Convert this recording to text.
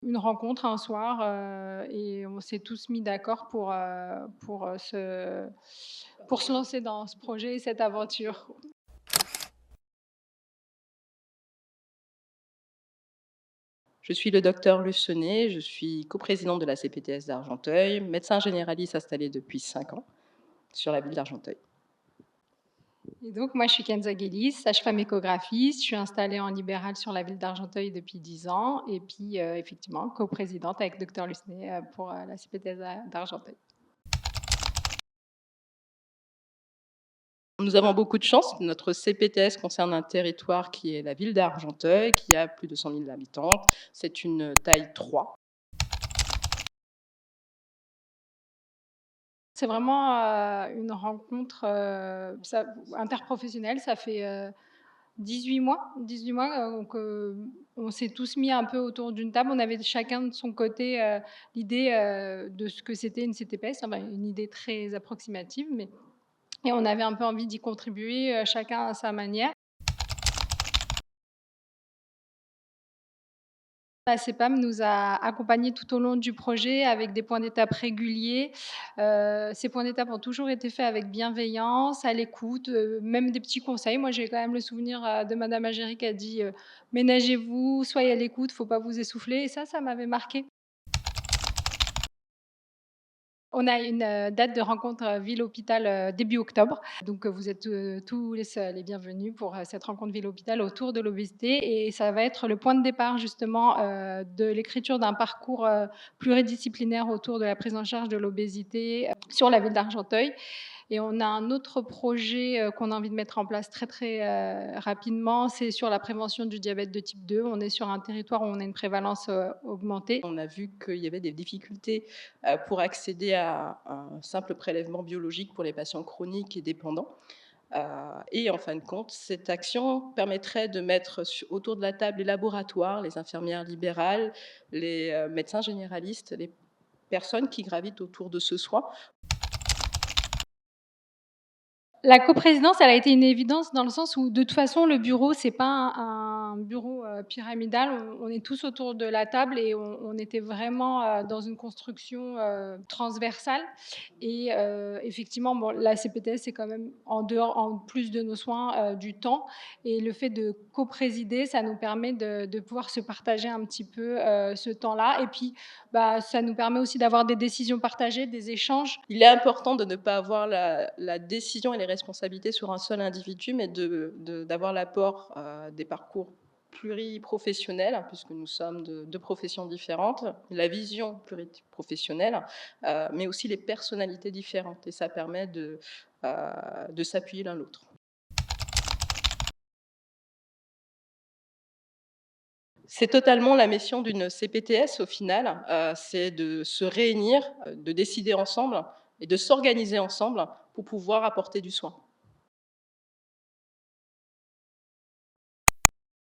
Une rencontre un soir, et on s'est tous mis d'accord pour se lancer dans ce projet et cette aventure. Je suis le docteur Lucenay, je suis coprésidente de la CPTS d'Argenteuil, médecin généraliste installé depuis 5 ans sur la ville d'Argenteuil. Et donc moi, je suis Kenza Guélis, sage-femme échographiste. Je suis installée en libéral sur la ville d'Argenteuil depuis 10 ans et puis, effectivement, coprésidente avec docteur Lucenay, pour, la CPTS d'Argenteuil. Nous avons beaucoup de chance, notre CPTS concerne un territoire qui est la ville d'Argenteuil, qui a plus de 100 000 habitants. C'est une taille 3. C'est vraiment, une rencontre, interprofessionnelle. Ça fait, 18 mois, on s'est tous mis un peu autour d'une table. On avait chacun de son côté, l'idée, de ce que c'était une CTPS, enfin une idée très approximative, mais et on avait un peu envie d'y contribuer, chacun à sa manière. La CEPAM nous a accompagnés tout au long du projet avec des points d'étape réguliers. Ces points d'étape ont toujours été faits avec bienveillance, à l'écoute, même des petits conseils. Moi, j'ai quand même le souvenir, de madame Agéri qui a dit, «Ménagez-vous, soyez à l'écoute, faut pas vous essouffler», et ça m'avait marqué. On a une, date de rencontre, ville-hôpital, début octobre. Donc, vous êtes, tous les bienvenus pour, cette rencontre ville-hôpital autour de l'obésité, et ça va être le point de départ justement, de l'écriture d'un parcours, pluridisciplinaire autour de la prise en charge de l'obésité, sur la ville d'Argenteuil. Et on a un autre projet, qu'on a envie de mettre en place très, très, rapidement, c'est sur la prévention du diabète de type 2. On est sur un territoire où on a une prévalence, augmentée. On a vu qu'il y avait des difficultés pour accéder à un simple prélèvement biologique pour les patients chroniques et dépendants. Et en fin de compte, cette action permettrait de mettre autour de la table les laboratoires, les infirmières libérales, les médecins généralistes, les personnes qui gravitent autour de ce soin. La coprésidence, elle a été une évidence dans le sens où, de toute façon, le bureau, c'est pas un bureau, pyramidal. On est tous autour de la table et on était vraiment, dans une construction, transversale, et effectivement, bon, la CPTS, c'est quand même en plus de nos soins, du temps, et le fait de coprésider, ça nous permet de pouvoir se partager un petit peu, ce temps-là, et puis, bah, ça nous permet aussi d'avoir des décisions partagées, des échanges. Il est important de ne pas avoir la décision et les responsabilités sur un seul individu, mais d'avoir l'apport des parcours pluriprofessionnels, hein, puisque nous sommes de deux professions différentes, la vision pluriprofessionnelle, mais aussi les personnalités différentes. Et ça permet de s'appuyer l'un l'autre. C'est totalement la mission d'une CPTS au final, c'est de se réunir, de décider ensemble et de s'organiser ensemble pour pouvoir apporter du soin.